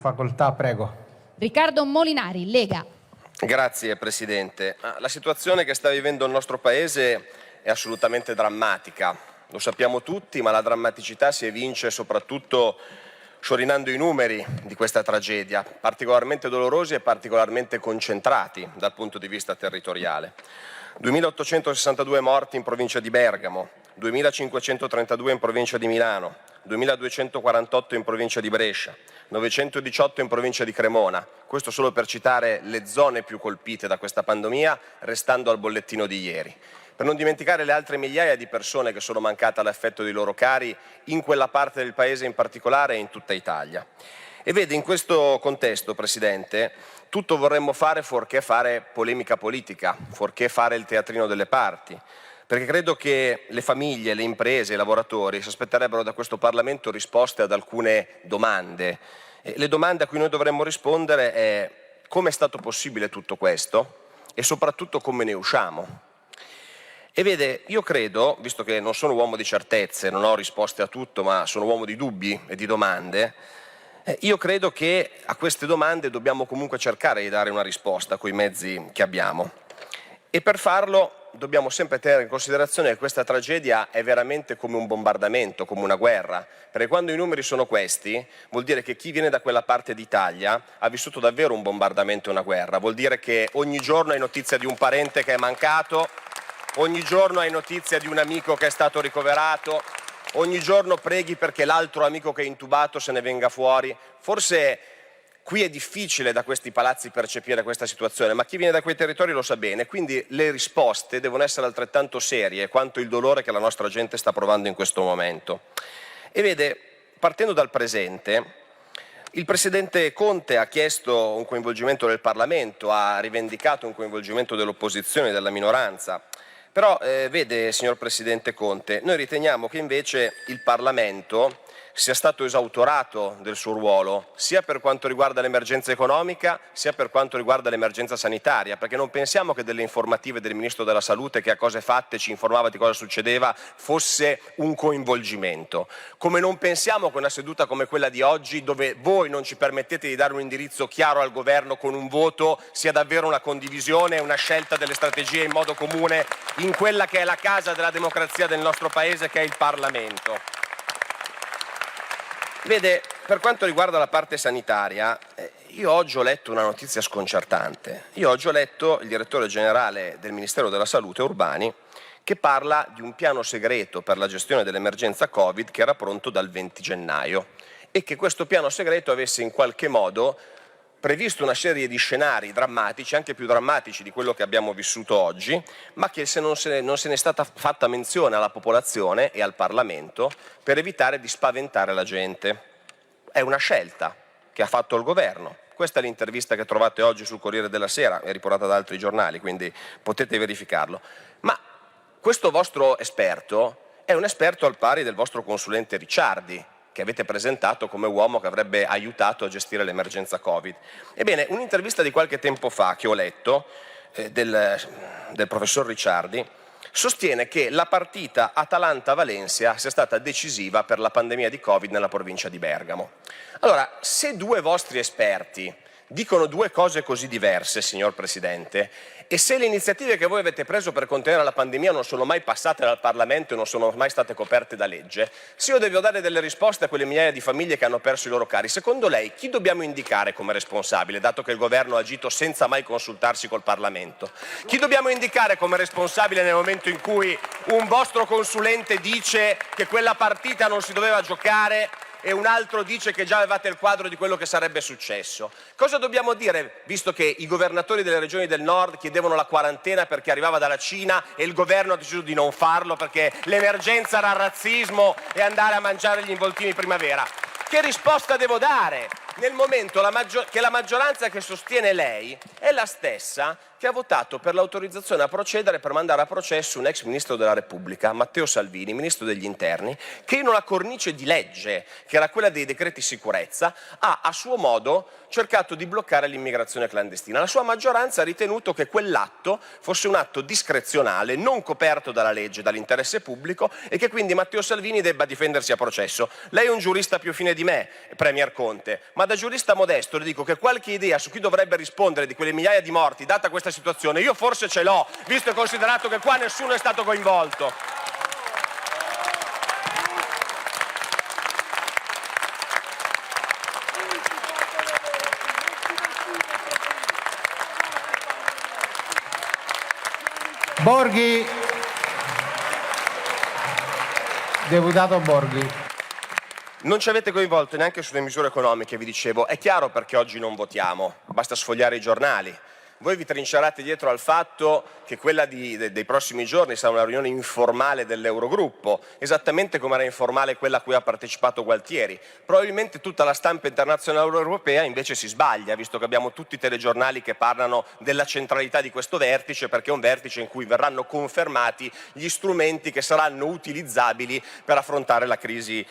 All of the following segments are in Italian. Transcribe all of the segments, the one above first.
Facoltà, prego. Riccardo Molinari, Lega. Grazie Presidente. La situazione che sta vivendo il nostro Paese è assolutamente drammatica. Lo sappiamo tutti, ma la drammaticità si evince soprattutto sciorinando i numeri di questa tragedia, particolarmente dolorosi e particolarmente concentrati dal punto di vista territoriale. 2.862 morti in provincia di Bergamo, 2.532 in provincia di Milano, 2.248 in provincia di Brescia, 918 in provincia di Cremona, questo solo per citare le zone più colpite da questa pandemia, restando al bollettino di ieri. Per non dimenticare le altre migliaia di persone che sono mancate all'affetto dei loro cari in quella parte del Paese in particolare e in tutta Italia. E vede, in questo contesto, Presidente, tutto vorremmo fare fuorché fare polemica politica, fuorché fare il teatrino delle parti, perché credo che le famiglie, le imprese, i lavoratori si aspetterebbero da questo Parlamento risposte ad alcune domande. Le domande a cui noi dovremmo rispondere è: come è stato possibile tutto questo e soprattutto come ne usciamo? E vede, io credo, visto che non sono uomo di certezze, non ho risposte a tutto, ma sono uomo di dubbi e di domande, io credo che a queste domande dobbiamo comunque cercare di dare una risposta coi mezzi che abbiamo. E per farlo dobbiamo sempre tenere in considerazione che questa tragedia è veramente come un bombardamento, come una guerra, perché quando i numeri sono questi vuol dire che chi viene da quella parte d'Italia ha vissuto davvero un bombardamento e una guerra, vuol dire che ogni giorno hai notizia di un parente che è mancato, ogni giorno hai notizia di un amico che è stato ricoverato, ogni giorno preghi perché l'altro amico che è intubato se ne venga fuori. Forse qui è difficile da questi palazzi percepire questa situazione, ma chi viene da quei territori lo sa bene, quindi le risposte devono essere altrettanto serie quanto il dolore che la nostra gente sta provando in questo momento. E vede, partendo dal presente, il Presidente Conte ha chiesto un coinvolgimento del Parlamento, ha rivendicato un coinvolgimento dell'opposizione e della minoranza. Però, vede, signor Presidente Conte, noi riteniamo che invece il Parlamento sia stato esautorato del suo ruolo, sia per quanto riguarda l'emergenza economica, sia per quanto riguarda l'emergenza sanitaria, perché non pensiamo che delle informative del Ministro della Salute, che a cose fatte ci informava di cosa succedeva, fosse un coinvolgimento. Come non pensiamo che una seduta come quella di oggi, dove voi non ci permettete di dare un indirizzo chiaro al Governo con un voto, sia davvero una condivisione, una scelta delle strategie in modo comune in quella che è la casa della democrazia del nostro Paese, che è il Parlamento. Vede, per quanto riguarda la parte sanitaria, io oggi ho letto una notizia sconcertante. Io oggi ho letto il direttore generale del Ministero della Salute, Urbani, che parla di un piano segreto per la gestione dell'emergenza Covid che era pronto dal 20 gennaio e che questo piano segreto avesse in qualche modo previsto una serie di scenari drammatici, anche più drammatici di quello che abbiamo vissuto oggi, ma che non se ne è stata fatta menzione alla popolazione e al Parlamento per evitare di spaventare la gente. È una scelta che ha fatto il Governo. Questa è l'intervista che trovate oggi sul Corriere della Sera, è riportata da altri giornali, quindi potete verificarlo. Ma questo vostro esperto è un esperto al pari del vostro consulente Ricciardi, che avete presentato come uomo che avrebbe aiutato a gestire l'emergenza Covid. Ebbene, un'intervista di qualche tempo fa che ho letto del professor Ricciardi sostiene che la partita Atalanta-Valencia sia stata decisiva per la pandemia di Covid nella provincia di Bergamo. Allora, se due vostri esperti dicono due cose così diverse, signor Presidente, e se le iniziative che voi avete preso per contenere la pandemia non sono mai passate dal Parlamento e non sono mai state coperte da legge, se io devo dare delle risposte a quelle migliaia di famiglie che hanno perso i loro cari, secondo lei chi dobbiamo indicare come responsabile, dato che il Governo ha agito senza mai consultarsi col Parlamento? Chi dobbiamo indicare come responsabile nel momento in cui un vostro consulente dice che quella partita non si doveva giocare e un altro dice che già avevate il quadro di quello che sarebbe successo? Cosa dobbiamo dire, visto che i governatori delle regioni del nord chiedevano la quarantena perché arrivava dalla Cina e il governo ha deciso di non farlo perché l'emergenza era il razzismo e andare a mangiare gli involtini primavera? Che risposta devo dare nel momento che la maggioranza che sostiene lei è la stessa che ha votato per l'autorizzazione a procedere per mandare a processo un ex ministro della Repubblica, Matteo Salvini, ministro degli interni, che in una cornice di legge, che era quella dei decreti sicurezza, ha a suo modo cercato di bloccare l'immigrazione clandestina. La sua maggioranza ha ritenuto che quell'atto fosse un atto discrezionale, non coperto dalla legge, dall'interesse pubblico, e che quindi Matteo Salvini debba difendersi a processo. Lei è un giurista più fine di me, Premier Conte, ma da giurista modesto le dico che qualche idea su chi dovrebbe rispondere di quelle migliaia di morti, data questa situazione, io forse ce l'ho, visto e considerato che qua nessuno è stato coinvolto. Borghi, deputato Borghi. Non ci avete coinvolto neanche sulle misure economiche, vi dicevo. È chiaro perché oggi non votiamo, basta sfogliare i giornali. Voi vi trincerate dietro al fatto che quella dei prossimi giorni sarà una riunione informale dell'Eurogruppo, esattamente come era informale quella a cui ha partecipato Gualtieri. Probabilmente tutta la stampa internazionale europea invece si sbaglia, visto che abbiamo tutti i telegiornali che parlano della centralità di questo vertice, perché è un vertice in cui verranno confermati gli strumenti che saranno utilizzabili per affrontare la crisi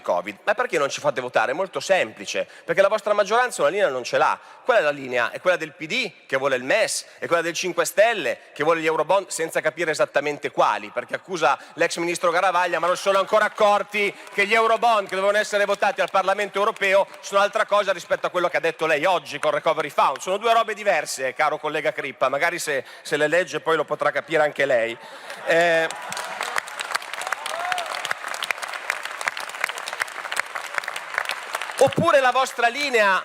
Covid. Ma perché non ci fate votare? È molto semplice, perché la vostra maggioranza una linea non ce l'ha. Qual è la linea? È quella del PD, che vuole il MES, è quella del 5 Stelle, che vuole gli Eurobond, senza capire esattamente quali, perché accusa l'ex ministro Garavaglia, ma non si sono ancora accorti che gli Eurobond che dovevano essere votati al Parlamento europeo sono altra cosa rispetto a quello che ha detto lei oggi con Recovery Fund. Sono due robe diverse, caro collega Crippa, magari se le legge poi lo potrà capire anche lei. Oppure la vostra linea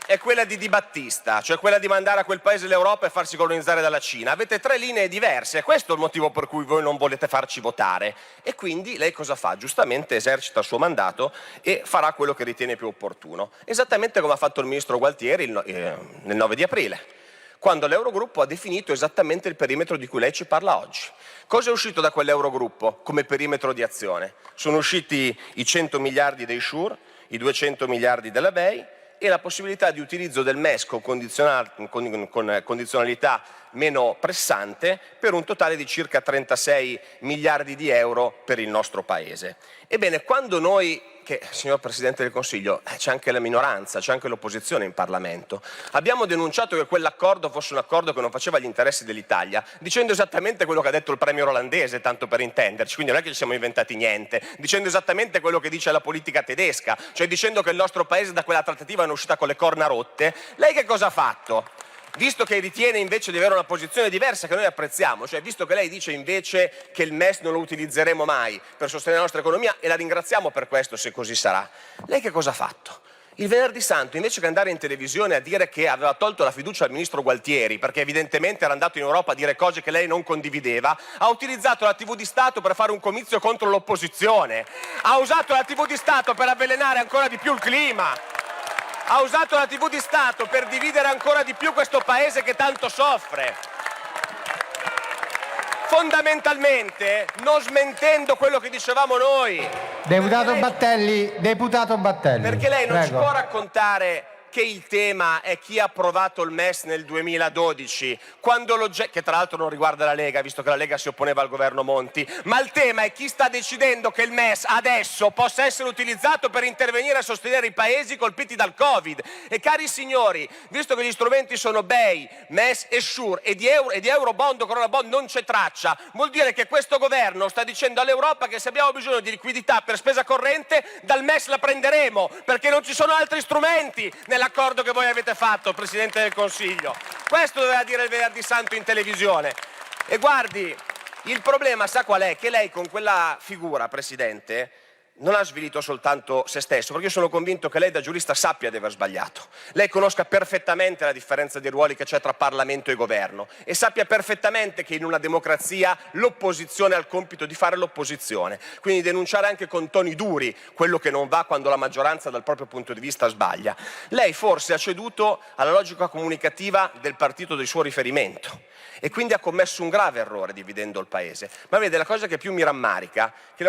è quella di Di Battista, cioè quella di mandare a quel paese l'Europa e farsi colonizzare dalla Cina. Avete tre linee diverse, questo è il motivo per cui voi non volete farci votare. E quindi lei cosa fa? Giustamente esercita il suo mandato e farà quello che ritiene più opportuno. Esattamente come ha fatto il ministro Gualtieri nel 9 di aprile, quando l'Eurogruppo ha definito esattamente il perimetro di cui lei ci parla oggi. Cosa è uscito da quell'Eurogruppo come perimetro di azione? Sono usciti i 100 miliardi dei SURE, i 200 miliardi della BEI, e la possibilità di utilizzo del MES con condizionalità meno pressante per un totale di circa 36 miliardi di euro per il nostro Paese. Ebbene, quando noi, signor Presidente del Consiglio, c'è anche la minoranza, c'è anche l'opposizione in Parlamento, abbiamo denunciato che quell'accordo fosse un accordo che non faceva gli interessi dell'Italia, dicendo esattamente quello che ha detto il premier olandese, tanto per intenderci, quindi non è che ci siamo inventati niente, dicendo esattamente quello che dice la politica tedesca, cioè dicendo che il nostro Paese da quella trattativa è uscita con le corna rotte. Lei che cosa ha fatto? Visto che ritiene invece di avere una posizione diversa che noi apprezziamo, cioè visto che lei dice invece che il MES non lo utilizzeremo mai per sostenere la nostra economia, e la ringraziamo per questo se così sarà, lei che cosa ha fatto? Il venerdì santo, invece che andare in televisione a dire che aveva tolto la fiducia al ministro Gualtieri, perché evidentemente era andato in Europa a dire cose che lei non condivideva, ha utilizzato la TV di Stato per fare un comizio contro l'opposizione, ha usato la TV di Stato per avvelenare ancora di più il clima, ha usato la TV di Stato per dividere ancora di più questo Paese che tanto soffre. Fondamentalmente non smentendo quello che dicevamo noi. Deputato Battelli, Perché lei non ci prego. può raccontare che il tema è chi ha approvato il MES nel 2012, che tra l'altro non riguarda la Lega, visto che la Lega si opponeva al governo Monti, ma il tema è chi sta decidendo che il MES adesso possa essere utilizzato per intervenire a sostenere i paesi colpiti dal Covid. E cari signori, visto che gli strumenti sono BEI, MES e SURE, e di Eurobond o Corona Bond non c'è traccia, vuol dire che questo governo sta dicendo all'Europa che se abbiamo bisogno di liquidità per spesa corrente, dal MES la prenderemo, perché non ci sono altri strumenti nell'accordo che voi avete fatto, Presidente del Consiglio. Questo doveva dire il venerdì santo in televisione. E guardi, il problema sa qual è? Che lei con quella figura, Presidente, non ha svilito soltanto se stesso, perché io sono convinto che lei da giurista sappia di aver sbagliato. Lei conosca perfettamente la differenza dei ruoli che c'è tra Parlamento e Governo e sappia perfettamente che in una democrazia l'opposizione ha il compito di fare l'opposizione, quindi denunciare anche con toni duri quello che non va quando la maggioranza dal proprio punto di vista sbaglia. Lei forse ha ceduto alla logica comunicativa del partito del suo riferimento e quindi ha commesso un grave errore dividendo il Paese. Ma vede, la cosa che più mi rammarica è che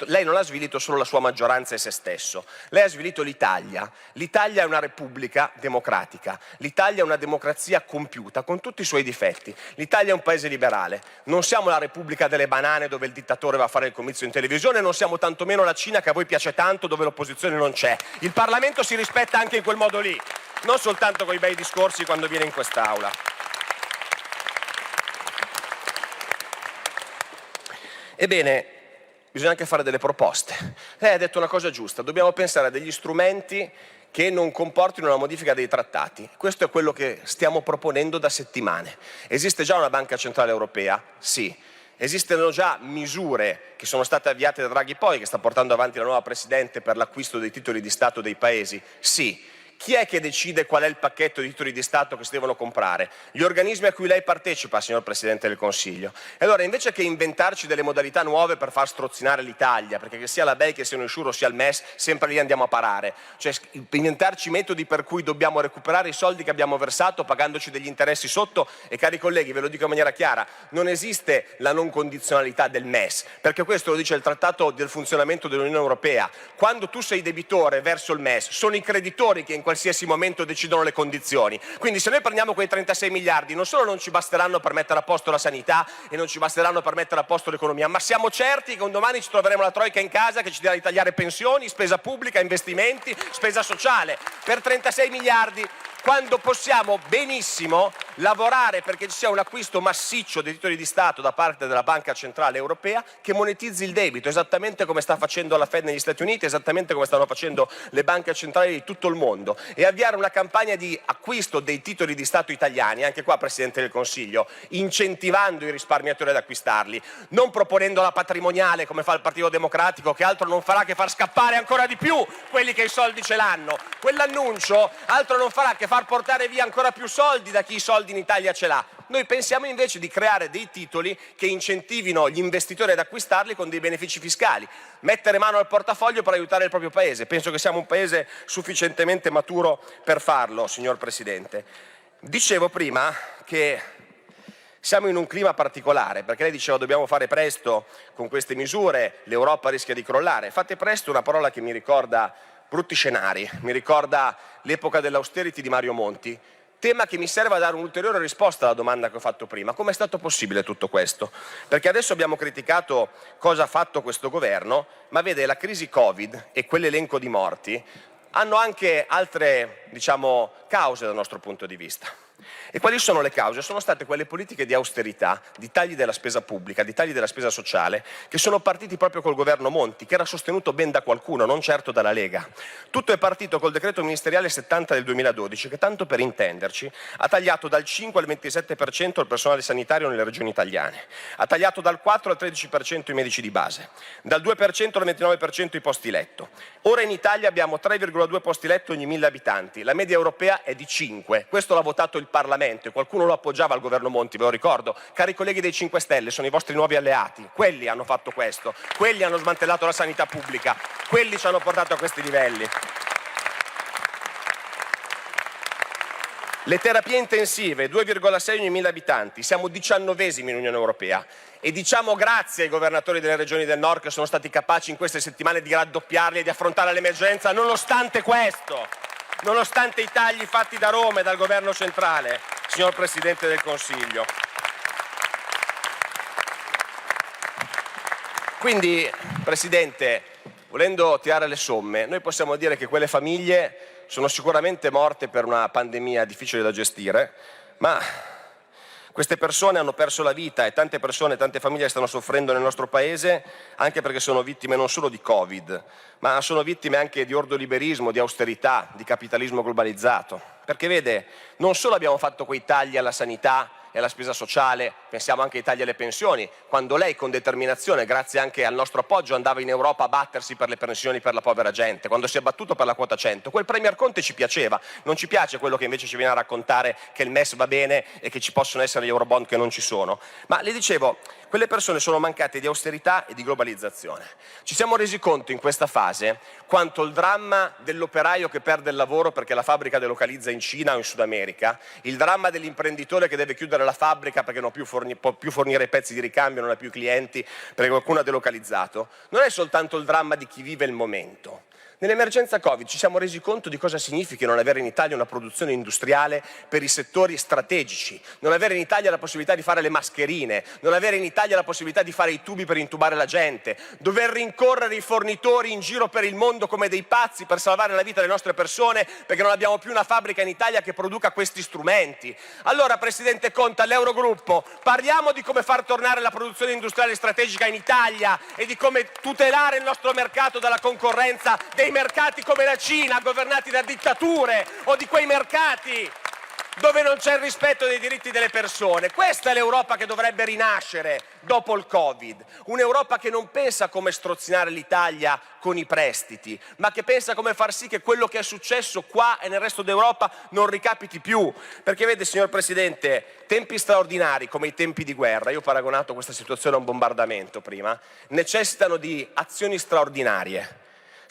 lei non ha svilito solo la sua maggioranza e se stesso, lei ha svilito l'Italia. L'Italia è una repubblica democratica, l'Italia è una democrazia compiuta con tutti i suoi difetti. L'Italia è un paese liberale, non siamo la Repubblica delle banane dove il dittatore va a fare il comizio in televisione, non siamo tantomeno la Cina che a voi piace tanto dove l'opposizione non c'è. Il Parlamento si rispetta anche in quel modo lì, non soltanto con i bei discorsi quando viene in quest'Aula. Ebbene, bisogna anche fare delle proposte. Lei ha detto una cosa giusta, dobbiamo pensare a degli strumenti che non comportino una modifica dei trattati. Questo è quello che stiamo proponendo da settimane. Esiste già una Banca Centrale Europea? Sì. Esistono già misure che sono state avviate da Draghi poi, che sta portando avanti la nuova Presidente per l'acquisto dei titoli di Stato dei Paesi? Sì. Chi è che decide qual è il pacchetto di titoli di Stato che si devono comprare? Gli organismi a cui lei partecipa, signor Presidente del Consiglio. E allora, invece che inventarci delle modalità nuove per far strozzinare l'Italia, perché che sia la BEI, che sia un Insuro, sia il MES, sempre lì andiamo a parare, cioè inventarci metodi per cui dobbiamo recuperare i soldi che abbiamo versato pagandoci degli interessi sotto, e cari colleghi, ve lo dico in maniera chiara, non esiste la non condizionalità del MES, perché questo lo dice il Trattato del funzionamento dell'Unione Europea. Quando tu sei debitore verso il MES, sono i creditori che in qualsiasi momento decidono le condizioni. Quindi se noi prendiamo quei 36 miliardi non solo non ci basteranno per mettere a posto la sanità e non ci basteranno per mettere a posto l'economia, ma siamo certi che un domani ci troveremo la troica in casa che ci dirà di tagliare pensioni, spesa pubblica, investimenti, spesa sociale. Per 36 miliardi, quando possiamo benissimo lavorare perché ci sia un acquisto massiccio dei titoli di Stato da parte della Banca Centrale Europea che monetizzi il debito, esattamente come sta facendo la Fed negli Stati Uniti, esattamente come stanno facendo le banche centrali di tutto il mondo, e avviare una campagna di acquisto dei titoli di Stato italiani, anche qua Presidente del Consiglio, incentivando i risparmiatori ad acquistarli, non proponendo la patrimoniale come fa il Partito Democratico, che altro non farà che far scappare ancora di più quelli che i soldi ce l'hanno. Quell'annuncio altro non farà che far portare via ancora più soldi da chi i soldi in Italia ce l'ha. Noi pensiamo invece di creare dei titoli che incentivino gli investitori ad acquistarli con dei benefici fiscali, mettere mano al portafoglio per aiutare il proprio paese. Penso che siamo un paese sufficientemente maturo per farlo, signor Presidente. Dicevo prima che siamo in un clima particolare, perché lei diceva dobbiamo fare presto con queste misure, l'Europa rischia di crollare. Fate presto è una parola che mi ricorda brutti scenari, mi ricorda l'epoca dell'austerity di Mario Monti, tema che mi serve a dare un'ulteriore risposta alla domanda che ho fatto prima. Come è stato possibile tutto questo? Perché adesso abbiamo criticato cosa ha fatto questo governo, ma vede, la crisi Covid e quell'elenco di morti hanno anche altre, cause dal nostro punto di vista. E quali sono le cause? Sono state quelle politiche di austerità, di tagli della spesa pubblica, di tagli della spesa sociale, che sono partiti proprio col governo Monti, che era sostenuto ben da qualcuno, non certo dalla Lega. Tutto è partito col decreto ministeriale 70 del 2012, che tanto per intenderci ha tagliato dal 5 al 27% il personale sanitario nelle regioni italiane, ha tagliato dal 4 al 13% i medici di base, dal 2% al 29% i posti letto. Ora in Italia abbiamo 3,2 posti letto ogni 1000 abitanti, la media europea è di 5, questo l'ha votato il Parlamento e qualcuno lo appoggiava al governo Monti, ve lo ricordo. Cari colleghi dei 5 Stelle, sono i vostri nuovi alleati, quelli hanno fatto questo, quelli hanno smantellato la sanità pubblica, quelli ci hanno portato a questi livelli. Le terapie intensive, 2,6 ogni 1000 abitanti, siamo 19esimi in Unione Europea e diciamo grazie ai governatori delle regioni del nord che sono stati capaci in queste settimane di raddoppiarli e di affrontare l'emergenza nonostante questo, nonostante i tagli fatti da Roma e dal governo centrale, signor Presidente del Consiglio. Quindi, Presidente, volendo tirare le somme, noi possiamo dire che quelle famiglie sono sicuramente morte per una pandemia difficile da gestire, ma queste persone hanno perso la vita e tante persone, tante famiglie stanno soffrendo nel nostro Paese anche perché sono vittime non solo di Covid, ma sono vittime anche di ordoliberismo, di austerità, di capitalismo globalizzato. Perché vede, non solo abbiamo fatto quei tagli alla sanità e alla spesa sociale, pensiamo anche ai tagli alle pensioni, quando lei con determinazione, grazie anche al nostro appoggio, andava in Europa a battersi per le pensioni per la povera gente, quando si è battuto per la quota 100, quel Premier Conte ci piaceva, non ci piace quello che invece ci viene a raccontare che il MES va bene e che ci possono essere gli Eurobond che non ci sono. Ma le dicevo, Quelle persone sono mancate di austerità e di globalizzazione. Ci siamo resi conto in questa fase quanto il dramma dell'operaio che perde il lavoro perché la fabbrica delocalizza in Cina o in Sud America, il dramma dell'imprenditore che deve chiudere la fabbrica perché non può più fornire pezzi di ricambio, non ha più clienti perché qualcuno ha delocalizzato, non è soltanto il dramma di chi vive il momento. Nell'emergenza Covid ci siamo resi conto di cosa significhi non avere in Italia una produzione industriale per i settori strategici, non avere in Italia la possibilità di fare le mascherine, non avere in Italia la possibilità di fare i tubi per intubare la gente, dover rincorrere i fornitori in giro per il mondo come dei pazzi per salvare la vita delle nostre persone perché non abbiamo più una fabbrica in Italia che produca questi strumenti. Allora, Presidente Conte, all'Eurogruppo, parliamo di come far tornare la produzione industriale strategica in Italia e di come tutelare il nostro mercato dalla concorrenza dei mercati come la Cina, governati da dittature, o di quei mercati dove non c'è il rispetto dei diritti delle persone. Questa è l'Europa che dovrebbe rinascere dopo il Covid. Un'Europa che non pensa come strozzinare l'Italia con i prestiti, ma che pensa come far sì che quello che è successo qua e nel resto d'Europa non ricapiti più. Perché vede, signor Presidente, tempi straordinari come i tempi di guerra, io ho paragonato questa situazione a un bombardamento prima, necessitano di azioni straordinarie.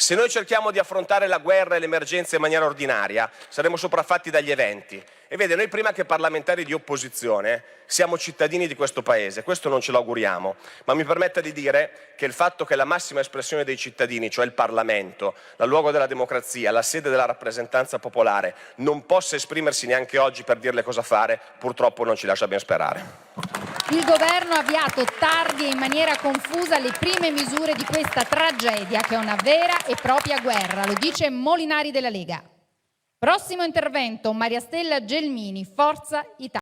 Se noi cerchiamo di affrontare la guerra e l'emergenza in maniera ordinaria, saremo sopraffatti dagli eventi. E vede, noi prima che parlamentari di opposizione siamo cittadini di questo Paese, questo non ce lo auguriamo, ma mi permetta di dire che il fatto che la massima espressione dei cittadini, cioè il Parlamento, il luogo della democrazia, la sede della rappresentanza popolare, non possa esprimersi neanche oggi per dirle cosa fare, purtroppo non ci lascia ben sperare. Il governo ha avviato tardi e in maniera confusa le prime misure di questa tragedia che è una vera e propria guerra, lo dice Molinari della Lega. Prossimo intervento, Maria Stella Gelmini, Forza Italia.